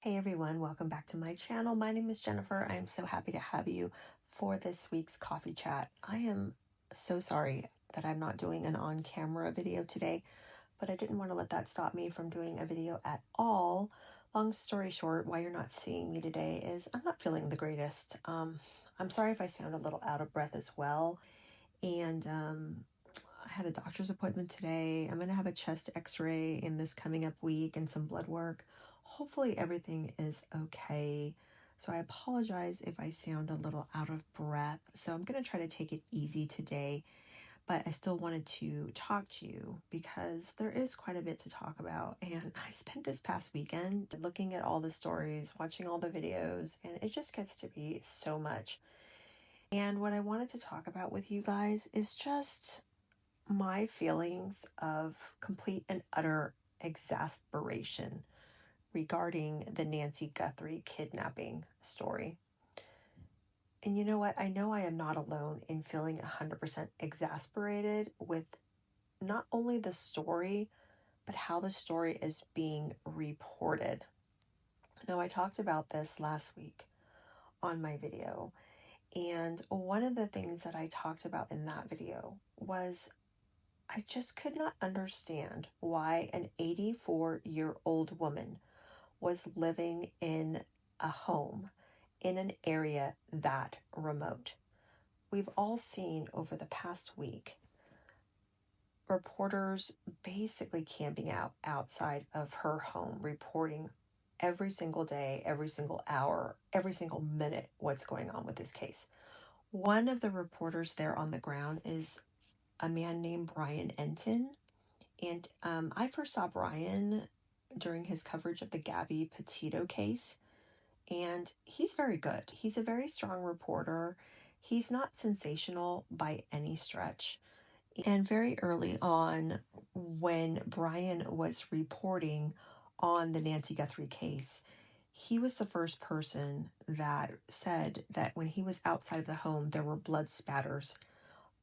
Hey everyone, welcome back to my channel. My name is Jennifer. I'm so happy to have you for this week's coffee chat. I am so sorry that I'm not doing an on-camera video today, but I didn't want to let that stop me from doing a video at all. Long story short, why you're not seeing me today is I'm not feeling the greatest. I'm sorry if I sound a little out of breath as well. And I had a doctor's appointment today. I'm going to have a chest x-ray in this coming up week and some blood work. Hopefully everything is okay. So I apologize if I sound a little out of breath. So I'm going to try to take it easy today, but I still wanted to talk to you because there is quite a bit to talk about. And I spent this past weekend looking at all the stories, watching all the videos, and it just gets to be so much. And what I wanted to talk about with you guys is just my feelings of complete and utter exasperation regarding the Nancy Guthrie kidnapping story. And you know what? I know I am not alone in feeling 100% exasperated with not only the story, but how the story is being reported. Now, I talked about this last week on my video, and one of the things that I talked about in that video was I just could not understand why an 84-year-old woman was living in a home in an area that remote. We've all seen over the past week reporters basically camping out outside of her home, reporting every single day, every single hour, every single minute what's going on with this case. One of the reporters there on the ground is a man named Brian Entin. And I first saw Brian during his coverage of the Gabby Petito case, and he's very good. He's a very strong reporter. He's not sensational by any stretch. And very early on, when Brian was reporting on the Nancy Guthrie case, he was the first person that said that when he was outside of the home, there were blood spatters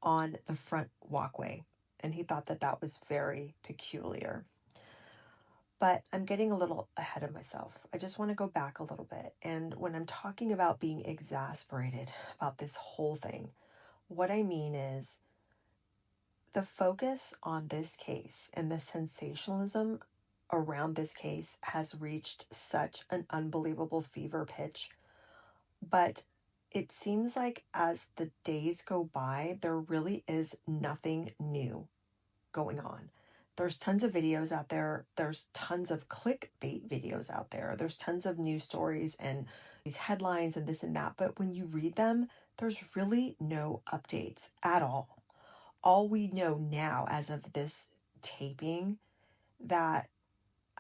on the front walkway. And he thought that that was very peculiar. But I'm getting a little ahead of myself. I just want to go back a little bit. And when I'm talking about being exasperated about this whole thing, what I mean is the focus on this case and the sensationalism around this case has reached such an unbelievable fever pitch. But it seems like as the days go by, there really is nothing new going on. There's tons of videos out there. There's tons of clickbait videos out there. There's tons of news stories and these headlines and this and that. But when you read them, there's really no updates at all. All we know now as of this taping that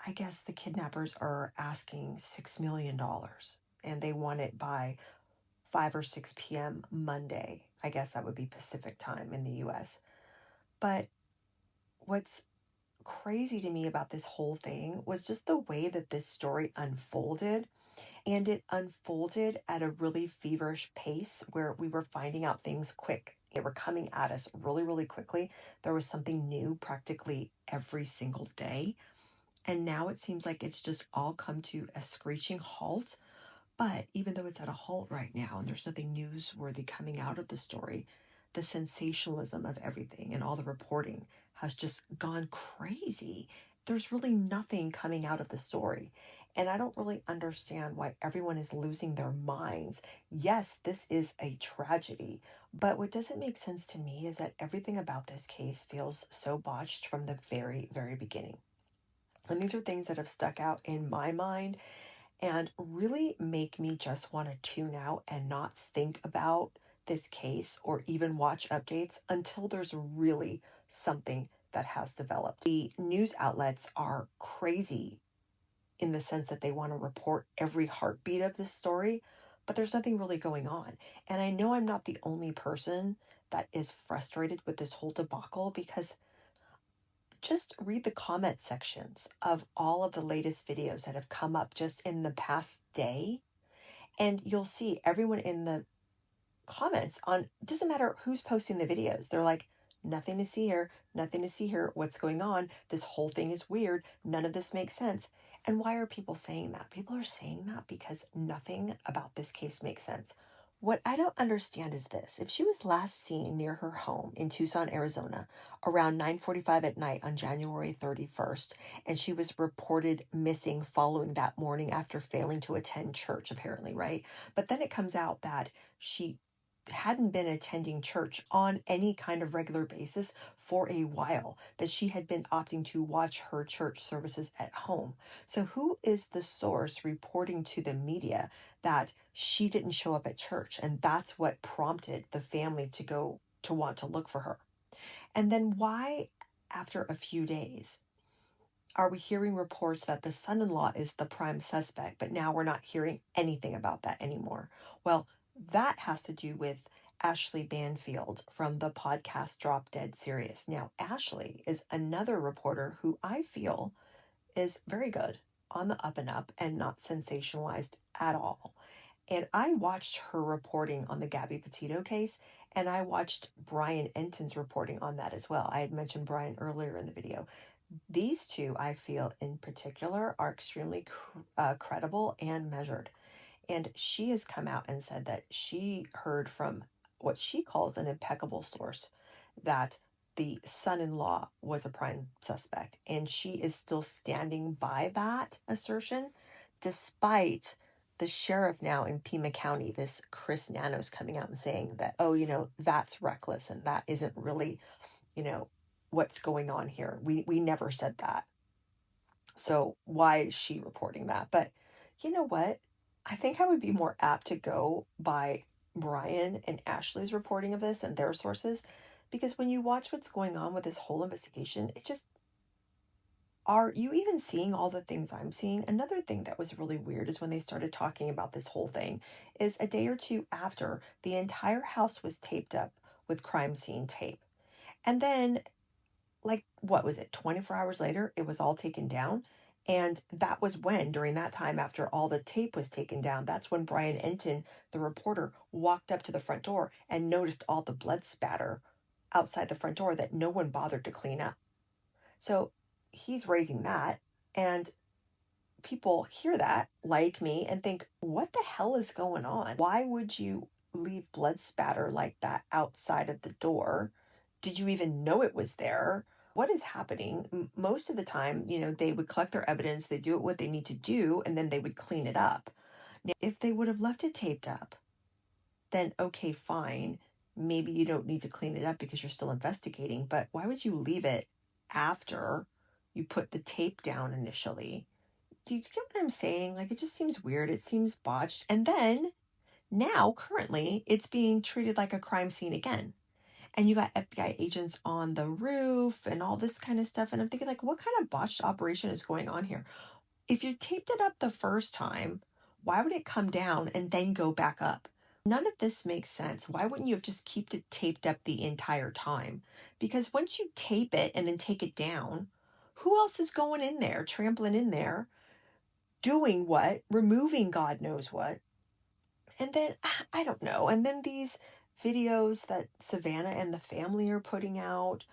I guess the kidnappers are asking $6 million and they want it by 5 or 6 p.m. Monday. I guess that would be Pacific time in the US. But what's crazy to me about this whole thing was just the way that this story unfolded. And it unfolded at a really feverish pace where we were finding out things quick. They were coming at us really, really quickly. There was something new practically every single day. And now it seems like it's just all come to a screeching halt. But even though it's at a halt right now and there's nothing newsworthy coming out of the story, the sensationalism of everything and all the reporting has just gone crazy. There's really nothing coming out of the story. And I don't really understand why everyone is losing their minds. Yes, this is a tragedy, but what doesn't make sense to me is that everything about this case feels so botched from the very, very beginning. And these are things that have stuck out in my mind and really make me just want to tune out and not think about this case or even watch updates until there's really something that has developed. The news outlets are crazy in the sense that they want to report every heartbeat of this story, but there's nothing really going on. And I know I'm not the only person that is frustrated with this whole debacle, because just read the comment sections of all of the latest videos that have come up just in the past day, and you'll see everyone in the comments on, doesn't matter who's posting the videos, they're like, nothing to see here, nothing to see here, what's going on, this whole thing is weird, none of this makes sense. And why are people saying that? People are saying that because nothing about this case makes sense. What I don't understand is this. If she was last seen near her home in Tucson, Arizona, around 9:45 at night on January 31st, and she was reported missing following that morning after failing to attend church, apparently, right? But then it comes out that she hadn't been attending church on any kind of regular basis for a while, that she had been opting to watch her church services at home. So who is the source reporting to the media that she didn't show up at church? And that's what prompted the family to go to want to look for her. And then why, after a few days, are we hearing reports that the son-in-law is the prime suspect, but now we're not hearing anything about that anymore? Well, that has to do with Ashleigh Banfield from the podcast Drop Dead series. Now, Ashleigh is another reporter who I feel is very good, on the up and up, and not sensationalized at all. And I watched her reporting on the Gabby Petito case, and I watched Brian Entin's reporting on that as well. I had mentioned Brian earlier in the video. These two, I feel in particular, are extremely credible and measured. And she has come out and said that she heard from what she calls an impeccable source that the son-in-law was a prime suspect. And she is still standing by that assertion, despite the sheriff now in Pima County, this Chris Nanos, coming out and saying that, oh, that's reckless and that isn't really, what's going on here. We never said that. So why is she reporting that? But you know what? I think I would be more apt to go by Brian and Ashleigh's reporting of this and their sources, because when you watch what's going on with this whole investigation, it just, are you even seeing all the things I'm seeing? Another thing that was really weird is when they started talking about this whole thing is a day or two after, the entire house was taped up with crime scene tape. And then, like, what was it, 24 hours later, it was all taken down. And that was when, during that time, after all the tape was taken down, that's when Brian Entin, the reporter, walked up to the front door and noticed all the blood spatter outside the front door that no one bothered to clean up. So he's raising that, and people hear that, like me, and think, what the hell is going on? Why would you leave blood spatter like that outside of the door? Did you even know it was there? What is happening? Most of the time, they would collect their evidence, they do what they need to do, and then they would clean it up. Now, if they would have left it taped up, then okay, fine. Maybe you don't need to clean it up because you're still investigating, but why would you leave it after you put the tape down initially? Do you get what I'm saying? Like, it just seems weird. It seems botched. And then now, currently, it's being treated like a crime scene again. And you got FBI agents on the roof and all this kind of stuff. And I'm thinking, like, what kind of botched operation is going on here? If you taped it up the first time, why would it come down and then go back up? None of this makes sense. Why wouldn't you have just kept it taped up the entire time? Because once you tape it and then take it down, who else is going in there, trampling in there, doing what, removing God knows what? And then, I don't know. And then these videos that Savannah and the family are putting out.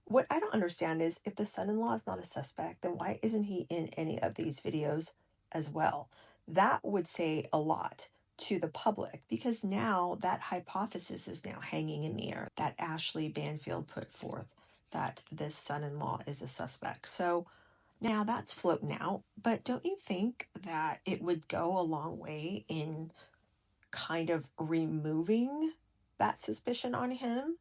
What I don't understand is, if the son-in-law is not a suspect, then why isn't he in any of these videos as well? That would say a lot to the public, because now that hypothesis is now hanging in the air that Ashleigh Banfield put forth, that this son-in-law is a suspect. So now that's floating out. But don't you think that it would go a long way in kind of removing that suspicion on him?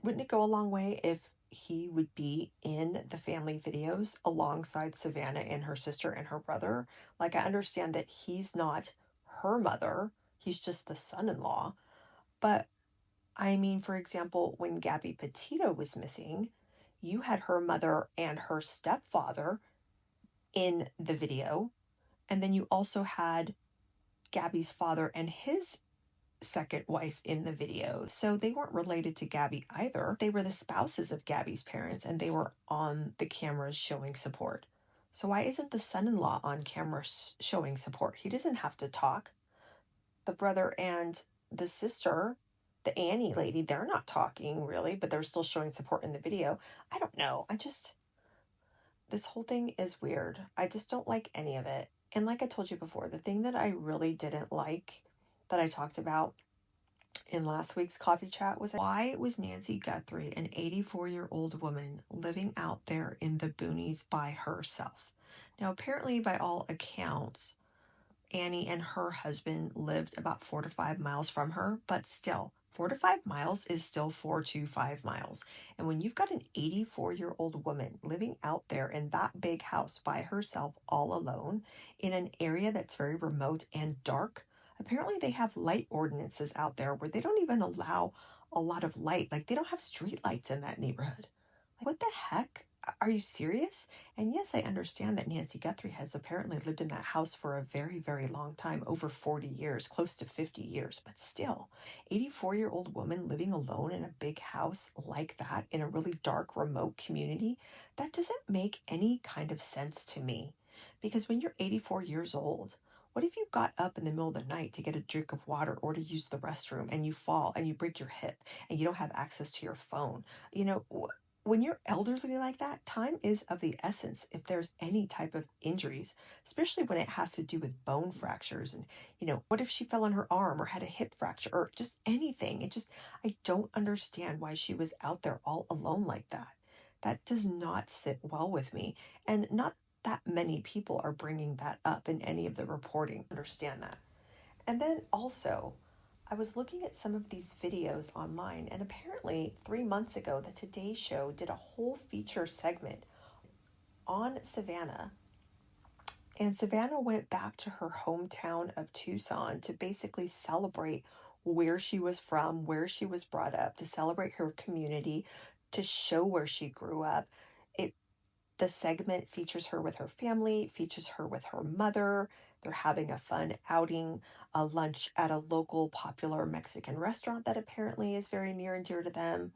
Wouldn't it go a long way if he would be in the family videos alongside Savannah and her sister and her brother? Like, I understand that he's not her mother, he's just the son-in-law. But I mean, for example, when Gabby Petito was missing, you had her mother and her stepfather in the video. And then you also had Gabby's father and his second wife in the video. So they weren't related to Gabby either. They were the spouses of Gabby's parents, and they were on the cameras showing support. So why isn't the son-in-law on camera showing support? He doesn't have to talk. The brother and the sister, the Annie lady, they're not talking really, but they're still showing support in the video. I don't know. this whole thing is weird. I just don't like any of it. And like I told you before, the thing that I really didn't like that I talked about in last week's coffee chat was why was Nancy Guthrie, an 84-year-old woman, living out there in the boonies by herself? Now, apparently, by all accounts, Annie and her husband lived about 4 to 5 miles from her, but still, 4 to 5 miles is still 4 to 5 miles. And when you've got an 84-year-old woman living out there in that big house by herself, all alone, in an area that's very remote and dark, apparently they have light ordinances out there where they don't even allow a lot of light. Like, they don't have street lights in that neighborhood. Like, what the heck? Are you serious? And yes, I understand that Nancy Guthrie has apparently lived in that house for a very, very long time, over 40 years, close to 50 years, but still, 84-year-old woman living alone in a big house like that in a really dark, remote community, that doesn't make any kind of sense to me. Because when you're 84 years old, what if you got up in the middle of the night to get a drink of water or to use the restroom and you fall and you break your hip and you don't have access to your phone? You know, when you're elderly like that, time is of the essence if there's any type of injuries, especially when it has to do with bone fractures. And, what if she fell on her arm or had a hip fracture or just anything? I don't understand why she was out there all alone like that. That does not sit well with me. And not that many people are bringing that up in any of the reporting. Understand that. And then also, I was looking at some of these videos online, and apparently 3 months ago, the Today Show did a whole feature segment on Savannah. And Savannah went back to her hometown of Tucson to basically celebrate where she was from, where she was brought up, to celebrate her community, to show where she grew up. The segment features her with her family, features her with her mother. They're having a fun outing, a lunch at a local popular Mexican restaurant that apparently is very near and dear to them.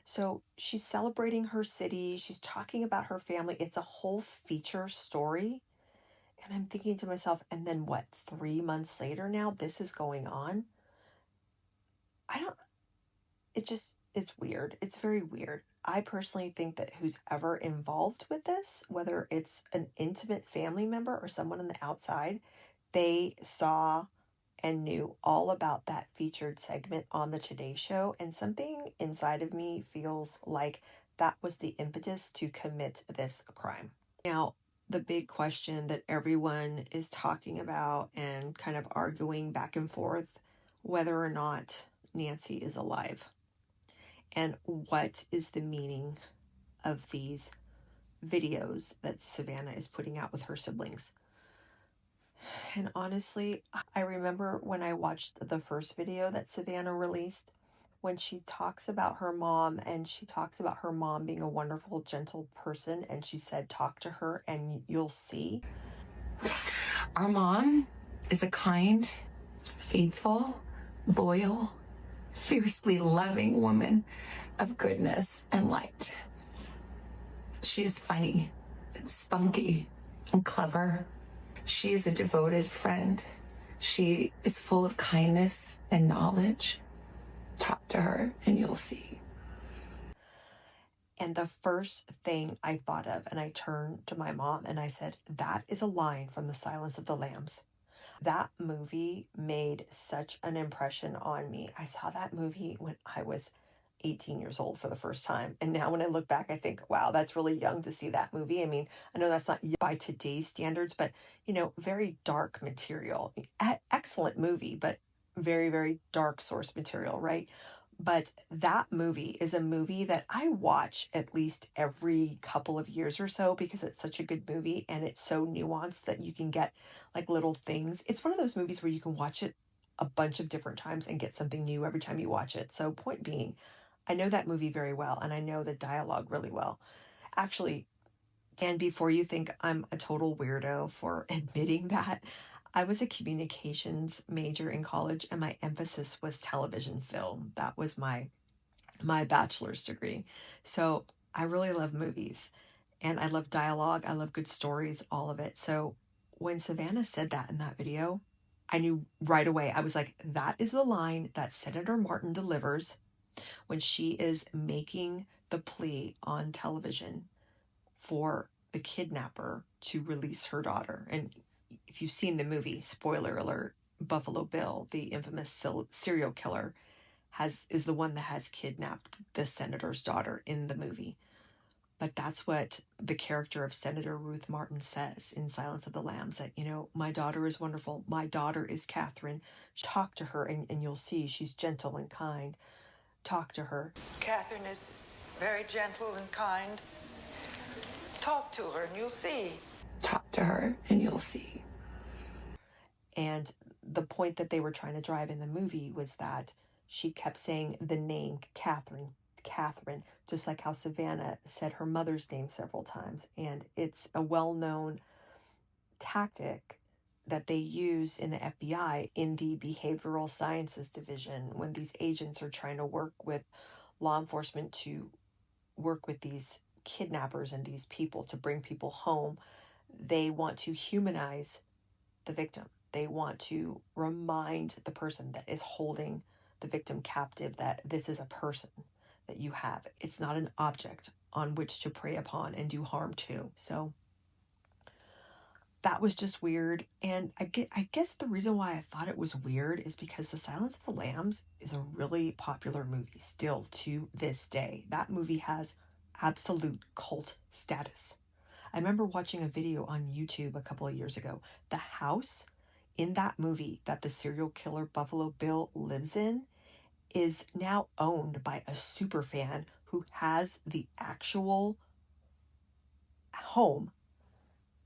So she's celebrating her city. She's talking about her family. It's a whole feature story. And I'm thinking to myself, and then what, 3 months later now, this is going on? It's weird. It's very weird. I personally think that who's ever involved with this, whether it's an intimate family member or someone on the outside, they saw and knew all about that featured segment on the Today Show. And something inside of me feels like that was the impetus to commit this crime. Now, the big question that everyone is talking about and kind of arguing back and forth, whether or not Nancy is alive. And what is the meaning of these videos that Savannah is putting out with her siblings? And honestly, I remember when I watched the first video that Savannah released, when she talks about her mom, and she talks about her mom being a wonderful, gentle person, and she said, talk to her and you'll see. Our mom is a kind, faithful, loyal, fiercely loving woman of goodness and light. She is funny and spunky and clever. She is a devoted friend. She is full of kindness and knowledge. Talk to her and you'll see. And the first thing I thought of, and I turned to my mom and I said, that is a line from The Silence of the Lambs. That movie made such an impression on me. I saw that movie when I was 18 years old for the first time. And now when I look back, I think, wow, that's really young to see that movie. I mean, I know that's not by today's standards, but, very dark material. Excellent movie, but very, very dark source material, right? But that movie is a movie that I watch at least every couple of years or so because it's such a good movie and it's so nuanced that you can get like little things. It's one of those movies where you can watch it a bunch of different times and get something new every time you watch it. So point being, I know that movie very well and I know the dialogue really well. Actually, and before you think I'm a total weirdo for admitting that, I was a communications major in college and my emphasis was television film. That was my bachelor's degree. So I really love movies and I love dialogue. I love good stories, all of it. So when Savannah said that in that video, I knew right away. I was like, that is the line that Senator Martin delivers when she is making the plea on television for the kidnapper to release her daughter. And if you've seen the movie, spoiler alert, Buffalo Bill, the infamous serial killer, is the one that has kidnapped the senator's daughter in the movie. But that's what the character of Senator Ruth Martin says in Silence of the Lambs, that, my daughter is wonderful. My daughter is Catherine. Talk to her and you'll see she's gentle and kind. Talk to her. Catherine is very gentle and kind. Talk to her and you'll see. Talk to her and you'll see. And the point that they were trying to drive in the movie was that she kept saying the name Catherine, just like how Savannah said her mother's name several times. And it's a well-known tactic that they use in the FBI in the behavioral sciences division when these agents are trying to work with law enforcement to work with these kidnappers and these people to bring people home. They want to humanize the victim. They want to remind the person that is holding the victim captive that this is a person that you have. It's not an object on which to prey upon and do harm to. So that was just weird. And I guess the reason why I thought it was weird is because The Silence of the Lambs is a really popular movie still to this day. That movie has absolute cult status. I remember watching a video on YouTube a couple of years ago. The house in that movie that the serial killer Buffalo Bill lives in is now owned by a super fan who has the actual home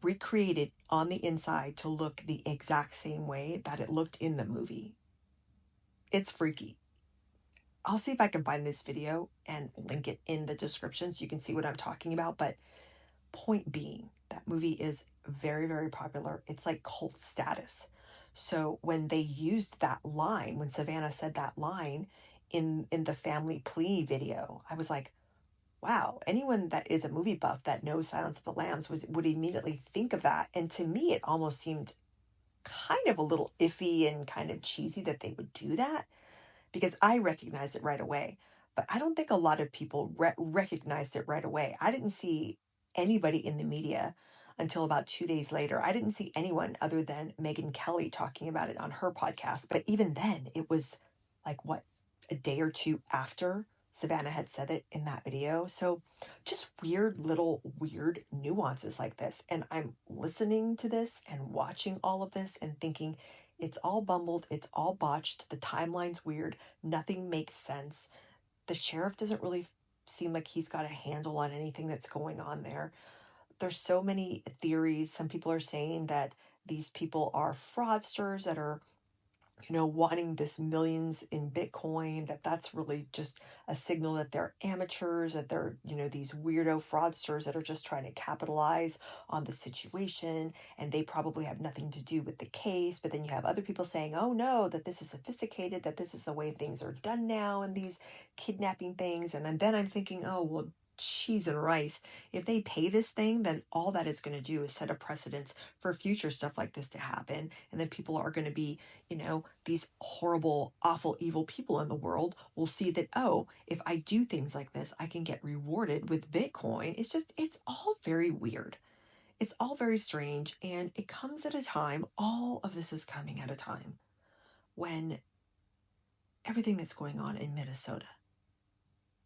recreated on the inside to look the exact same way that it looked in the movie. It's freaky. I'll see if I can find this video and link it in the description so you can see what I'm talking about. But point being, that movie is very, very popular. It's like cult status. So when they used that line, when Savannah said that line in the family plea video, I was like, wow, anyone that is a movie buff that knows Silence of the Lambs would immediately think of that. And to me, it almost seemed kind of a little iffy and kind of cheesy that they would do that, because I recognized it right away. But I don't think a lot of people recognized it right away. I didn't see anybody in the media until about 2 days later. I didn't see anyone other than Megyn Kelly talking about it on her podcast. But even then, it was like, a day or two after Savannah had said it in that video. So just weird nuances like this. And I'm listening to this and watching all of this and thinking, it's all bumbled. It's all botched. The timeline's weird. Nothing makes sense. The sheriff doesn't really seem like he's got a handle on anything that's going on there. There's so many theories. Some people are saying that these people are fraudsters that are, wanting this millions in Bitcoin, that's really just a signal that they're amateurs, that they're, these weirdo fraudsters that are just trying to capitalize on the situation, and they probably have nothing to do with the case. But then you have other people saying, oh no, that this is sophisticated, that this is the way things are done now in these kidnapping things. And then I'm thinking, oh, well, cheese and rice. If they pay this thing, then all that is going to do is set a precedence for future stuff like this to happen. And then people are going to be, these horrible, awful, evil people in the world will see that, oh, if I do things like this, I can get rewarded with Bitcoin. It's all very weird. It's all very strange. And it comes at a time, all of this is coming at a time when everything that's going on in Minnesota,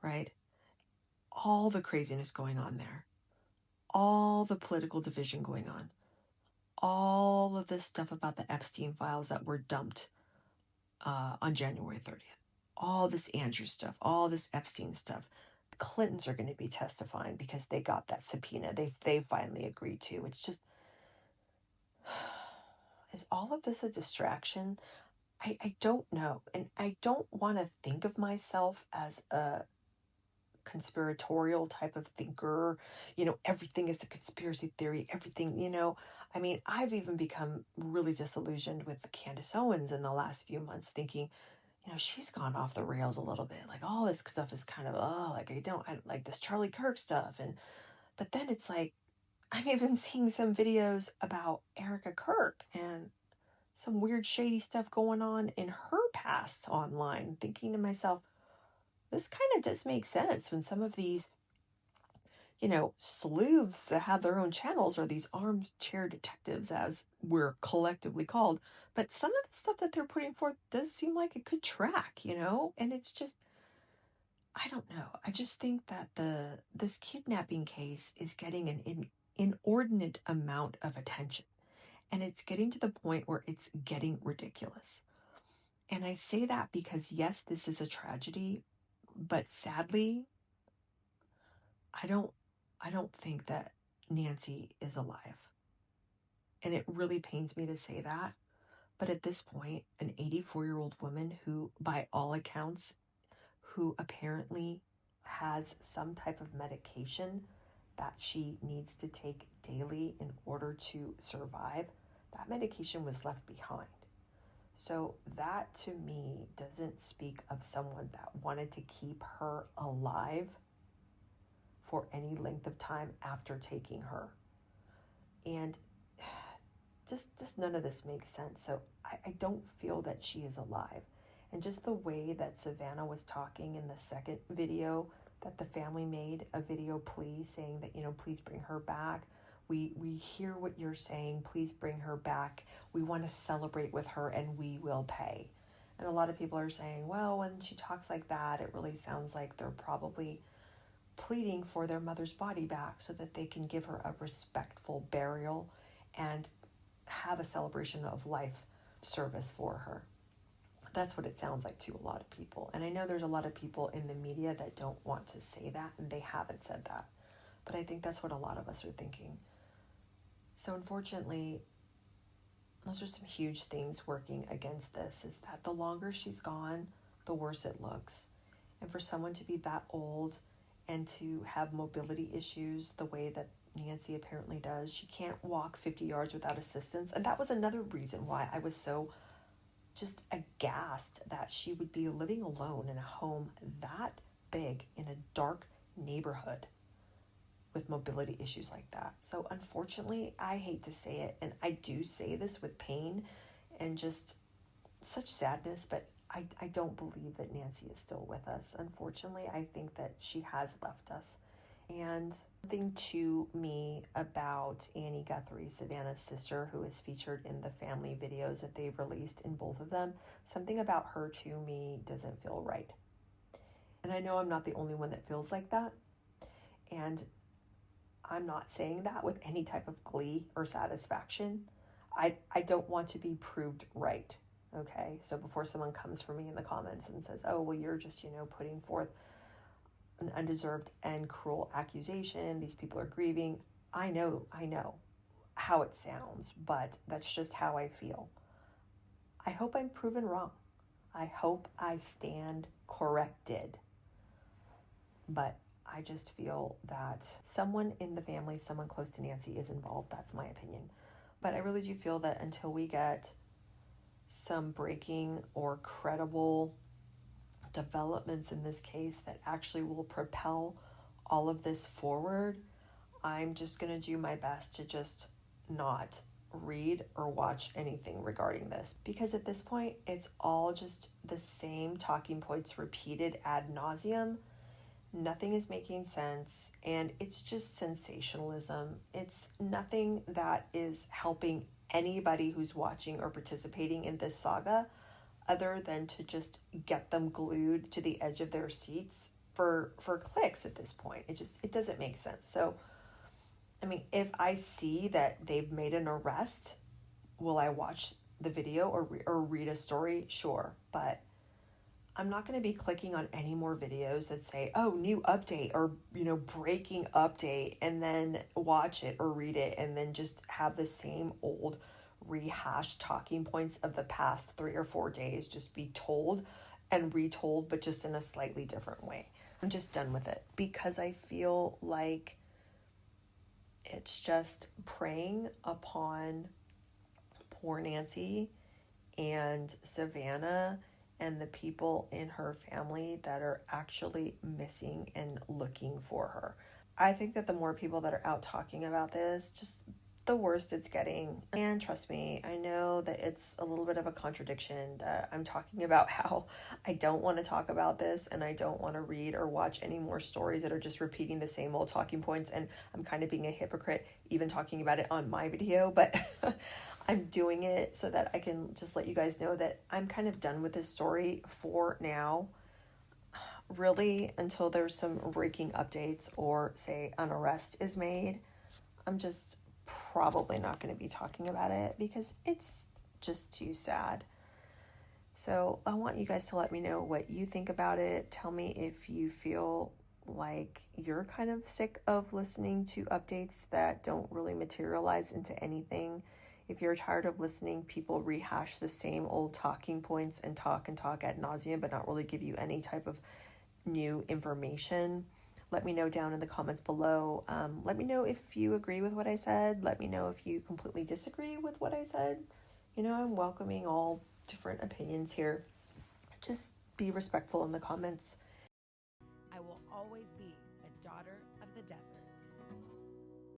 right? All the craziness going on there, all the political division going on, all of this stuff about the Epstein files that were dumped on January 30th, all this Andrew stuff, all this Epstein stuff. The Clintons are going to be testifying because they got that subpoena. They finally agreed to. It's just, is all of this a distraction? I don't know. And I don't want to think of myself as a conspiratorial type of thinker, everything is a conspiracy theory, everything, I've even become really disillusioned with Candace Owens in the last few months, thinking, she's gone off the rails a little bit. Like, all this stuff is kind of, I like this Charlie Kirk stuff. But then it's like, I'm even seeing some videos about Erica Kirk and some weird shady stuff going on in her past online, thinking to myself, this kind of does make sense when some of these sleuths that have their own channels, or these armchair detectives, as we're collectively called. But some of the stuff that they're putting forth does seem like it could track, and it's just, I don't know. I just think that this kidnapping case is getting an inordinate amount of attention. And it's getting to the point where it's getting ridiculous. And I say that because, yes, this is a tragedy, but sadly, I don't think that Nancy is alive. And it really pains me to say that. But at this point, an 84-year-old woman who, by all accounts, who apparently has some type of medication that she needs to take daily in order to survive, that medication was left behind. So that to me doesn't speak of someone that wanted to keep her alive for any length of time after taking her. And just none of this makes sense. So I don't feel that she is alive. And just the way that Savannah was talking in the second video that the family made, a video plea saying that, please bring her back. We hear what you're saying. Please bring her back. We want to celebrate with her and we will pay. And a lot of people are saying, well, when she talks like that, it really sounds like they're probably pleading for their mother's body back so that they can give her a respectful burial and have a celebration of life service for her. That's what it sounds like to a lot of people. And I know there's a lot of people in the media that don't want to say that, and they haven't said that. But I think that's what a lot of us are thinking. So unfortunately, those are some huge things working against this, is that the longer she's gone, the worse it looks. And for someone to be that old and to have mobility issues the way that Nancy apparently does, she can't walk 50 yards without assistance. And that was another reason why I was so just aghast that she would be living alone in a home that big in a dark neighborhood with mobility issues like that. So unfortunately, I hate to say it, and I do say this with pain and just such sadness, but I don't believe that Nancy is still with us. Unfortunately, I think that she has left us. And something to me about Annie Guthrie, Savannah's sister, who is featured in the family videos that they've released in both of them, something about her to me doesn't feel right. And I know I'm not the only one that feels like that. And I'm not saying that with any type of glee or satisfaction. I don't want to be proved right. Okay, so before someone comes for me in the comments and says, oh, well, you're just, putting forth an undeserved and cruel accusation. These people are grieving. I know how it sounds, but that's just how I feel. I hope I'm proven wrong. I hope I stand corrected. But I just feel that someone in the family, someone close to Nancy is involved. That's my opinion. But I really do feel that until we get some breaking or credible developments in this case that actually will propel all of this forward, I'm just going to do my best to just not read or watch anything regarding this, because at this point it's all just the same talking points repeated ad nauseum. Nothing is making sense, and it's just sensationalism. It's nothing that is helping anybody who's watching or participating in this saga, other than to just get them glued to the edge of their seats for clicks at this point. It doesn't make sense. So, I mean, if I see that they've made an arrest, will I watch the video or read a story? Sure, but I'm not going to be clicking on any more videos that say, oh, new update or, breaking update, and then watch it or read it and then just have the same old rehashed talking points of the past 3 or 4 days just be told and retold, but just in a slightly different way. I'm just done with it, because I feel like it's just preying upon poor Nancy and Savannah and the people in her family that are actually missing and looking for her. I think that the more people that are out talking about this, just the worst it's getting. And trust me, I know that it's a little bit of a contradiction that I'm talking about how I don't want to talk about this and I don't want to read or watch any more stories that are just repeating the same old talking points, and I'm kind of being a hypocrite even talking about it on my video, but I'm doing it so that I can just let you guys know that I'm kind of done with this story for now, really, until there's some breaking updates or say an arrest is made. I'm just probably not going to be talking about it because it's just too sad. So I want you guys to let me know what you think about it. Tell me if you feel like you're kind of sick of listening to updates that don't really materialize into anything. If you're tired of listening people rehash the same old talking points and talk ad nauseum but not really give you any type of new information, let me know down in the comments below. Let me know if you agree with what I said. Let me know if you completely disagree with what I said. You know, I'm welcoming all different opinions here. Just be respectful in the comments. I will always